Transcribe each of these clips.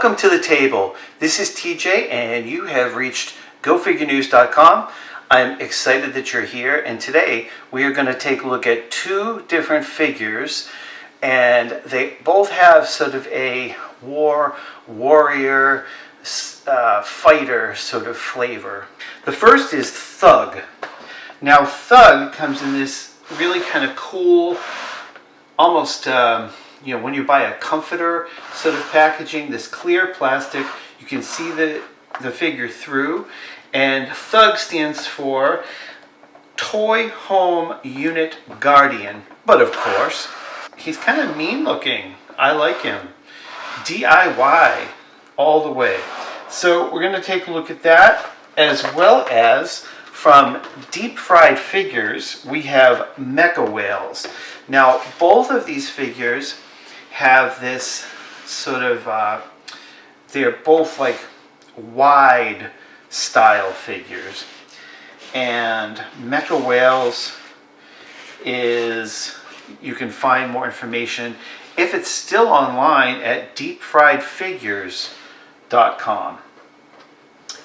Welcome to the table. This is TJ and you have reached GoFigureNews.com. I'm excited that you're here, and today we are going to take a look at two different figures, and they both have sort of a warrior, fighter sort of flavor. The first is Thug. Now Thug comes in this really kind of cool, almost when you buy a comforter sort of packaging, this clear plastic, you can see the figure through, and Thug stands for Toy Home Unit Guardian. But of course, he's kind of mean looking. I like him. DIY all the way. So we're going to take a look at that, as well as from Deep Fried Figures, we have Mechawhales. Now, both of these figures have this sort of, they're both like wide style figures. And Mechawhales is, you can find more information if it's still online at deepfriedfigures.com.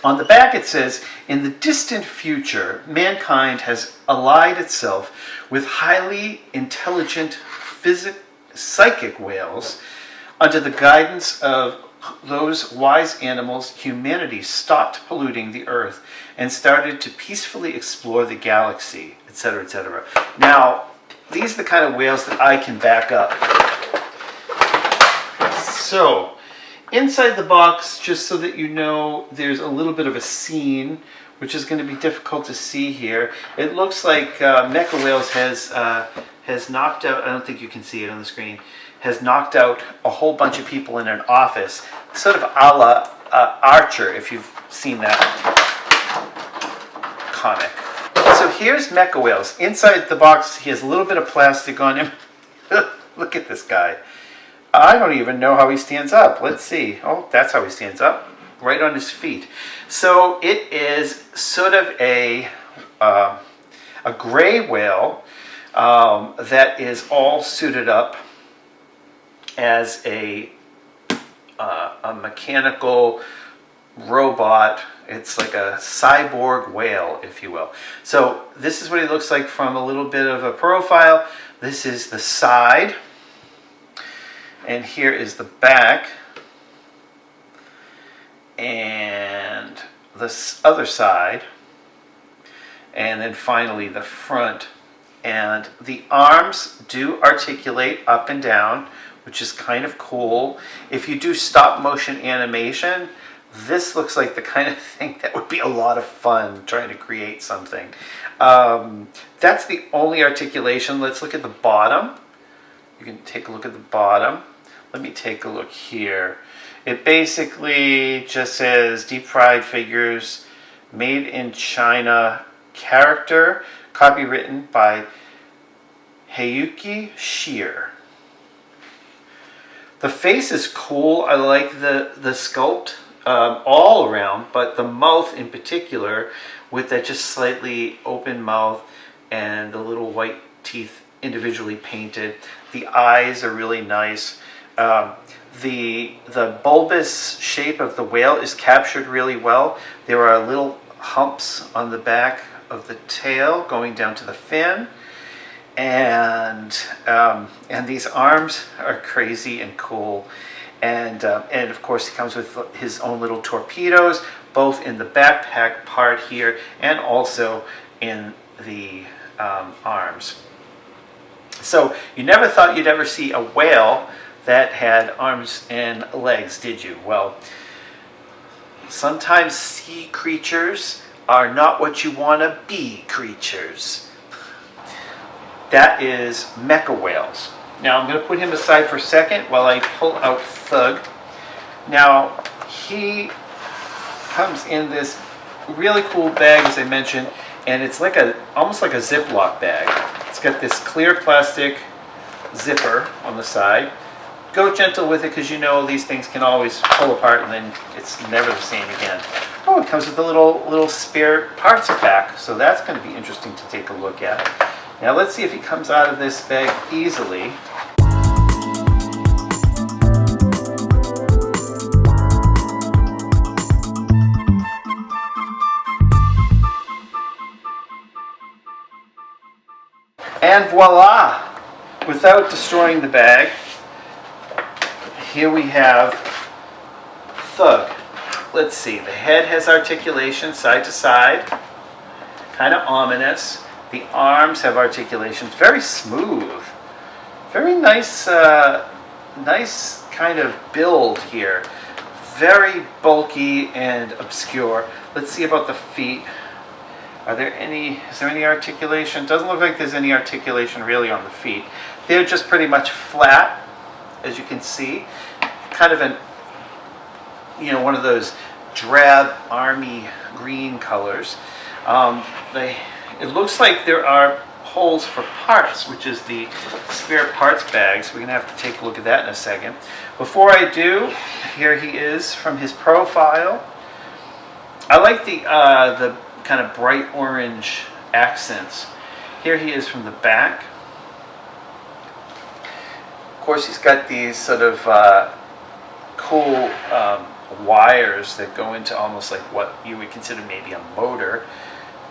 On the back it says, in the distant future, mankind has allied itself with highly intelligent psychic whales. Under the guidance of those wise animals, humanity stopped polluting the earth and started to peacefully explore the galaxy, etc., etc. Now, these are the kind of whales that I can back up. So, inside the box, just so that you know, there's a little bit of a scene, which is going to be difficult to see here. It looks like Mechawhales has knocked out, I don't think you can see it on the screen, has knocked out a whole bunch of people in an office, sort of a la Archer, if you've seen that comic. So here's Mechawhales. Inside the box, he has a little bit of plastic on him. Look at this guy. I don't even know how he stands up. Let's see. Oh, that's how he stands up. Right on his feet. So it is sort of a gray whale that is all suited up as a mechanical robot. It's like a cyborg whale, if you will. So this is what he looks like from a little bit of a profile. This is the side. And here is the back. And this other side. And then finally the front. And the arms do articulate up and down, which is kind of cool. If you do stop motion animation, this looks like the kind of thing that would be a lot of fun trying to create something. That's the only articulation. Let's look at the bottom. You can take a look at the bottom. Let me take a look here. It basically just says Deep Fried Figures, made in China, character, copywritten by Heiyuki Shear. The face is cool. I like the sculpt all around, but the mouth in particular, with that just slightly open mouth and the little white teeth individually painted. The eyes are really nice. The bulbous shape of the whale is captured really well. There are little humps on the back of the tail going down to the fin. And these arms are crazy and cool, and of course he comes with his own little torpedoes, both in the backpack part here and also in the arms. So you never thought you'd ever see a whale that had arms and legs, did you? Well, sometimes sea creatures are not what you want to be creatures. That is Mechawhales. Now I'm going to put him aside for a second while I pull out Thug. Now he comes in this really cool bag, as I mentioned, and it's like almost like a Ziploc bag. It's got this clear plastic zipper on the side. Go gentle with it, because you know these things can always pull apart and then it's never the same again. Oh, it comes with a little spare parts pack, so that's going to be interesting to take a look at. Now let's see if he comes out of this bag easily. And voila! Without destroying the bag, here we have Thug. Let's see, the head has articulation side to side, kind of ominous. The arms have articulations, very smooth. Very nice, nice kind of build here. Very bulky and obscure. Let's see about the feet. Is there any articulation? Doesn't look like there's any articulation really on the feet. They're just pretty much flat, as you can see. Kind of one of those drab army green colors. It looks like there are holes for parts, which is the spare parts bag. So we're gonna have to take a look at that in a second. Before I do, here he is from his profile. I like the kind of bright orange accents. Here he is from the back. Of course, he's got these sort of cool wires that go into almost like what you would consider maybe a motor,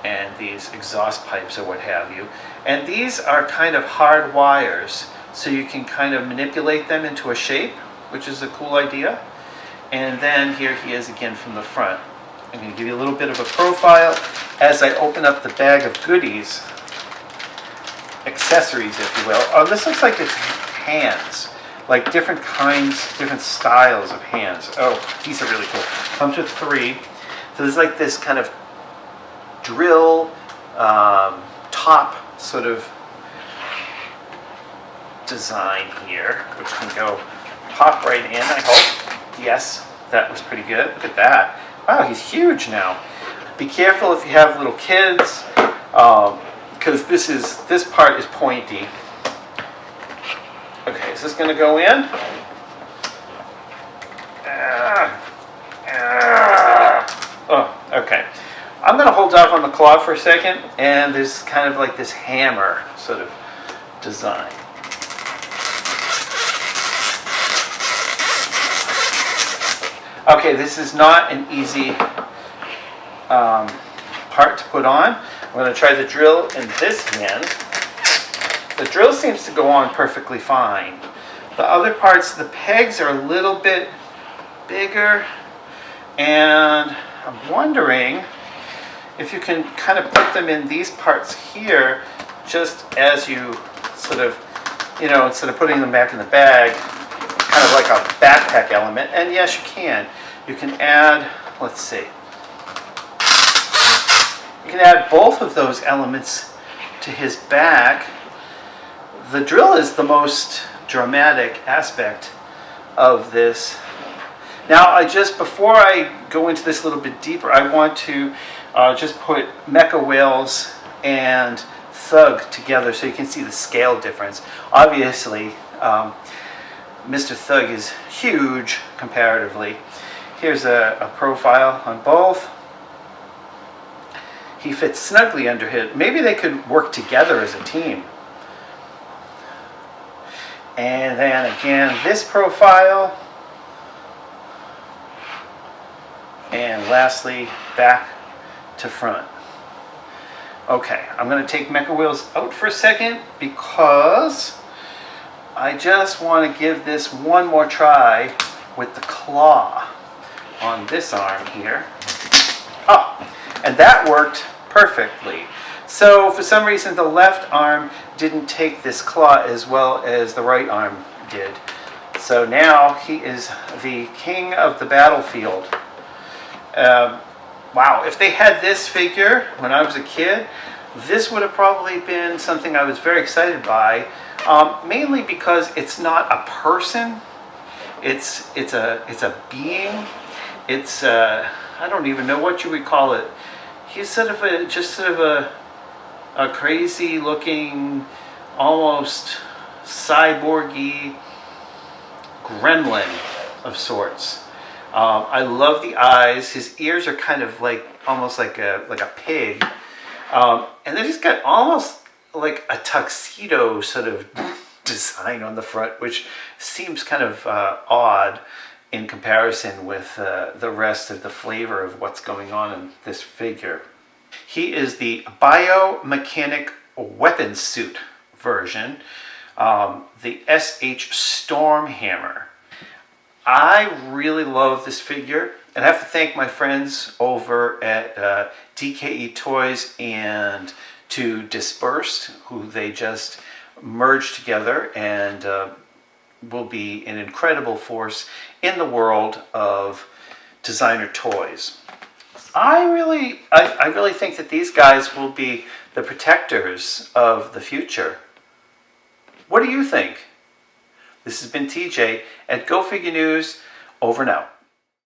and these exhaust pipes or what have you. And these are kind of hard wires, so you can kind of manipulate them into a shape, which is a cool idea. And then here he is again from the front. I'm going to give you a little bit of a profile as I open up the bag of goodies, accessories if you will. Oh, this looks like it's hands, like different kinds, different styles of hands. Oh, these are really cool. Comes with 3. So there's like this kind of drill top sort of design here, which can go pop right in, I hope. Yes, that was pretty good. Look at that. Wow, he's huge now. Be careful if you have little kids, because this part is pointy. Okay, is this going to go in? Oh, okay. I'm going to hold off on the claw for a second, and there's kind of like this hammer sort of design. Okay, this is not an easy part to put on. I'm going to try the drill in this hand. The drill seems to go on perfectly fine. The other parts, the pegs are a little bit bigger, and I'm wondering if you can kind of put them in these parts here, just as you sort of, instead of putting them back in the bag, kind of like a backpack element. And yes, you can. You can add, let's see, you can add both of those elements to his back. The drill is the most dramatic aspect of this. Now, before I go into this a little bit deeper, I want to just put Mechawhales and Thug together so you can see the scale difference. Obviously, Mr. Thug is huge comparatively. Here's a profile on both. He fits snugly under him. Maybe they could work together as a team. And then again, this profile. And lastly, back to front. Okay, I'm going to take Mechawhales out for a second because I just want to give this one more try with the claw on this arm here. Oh, and that worked perfectly. So for some reason the left arm didn't take this claw as well as the right arm did. So now he is the king of the battlefield. Wow, if they had this figure when I was a kid, this would have probably been something I was very excited by, mainly because it's not a person, it's a being. It's I don't even know what you would call it. He's sort of a crazy looking, almost cyborgy gremlin of sorts. I love the eyes. His ears are kind of like almost like a pig, and then he's got almost like a tuxedo sort of design on the front, which seems kind of odd in comparison with the rest of the flavor of what's going on in this figure. He is the biomechanic weapons suit version, the SH Storm Hammer. I really love this figure, and I have to thank my friends over at DKE Toys and to Dispersed, who they just merged together and will be an incredible force in the world of designer toys. I really think that these guys will be the protectors of the future. What do you think? This has been TJ at Go Figure News. Over now.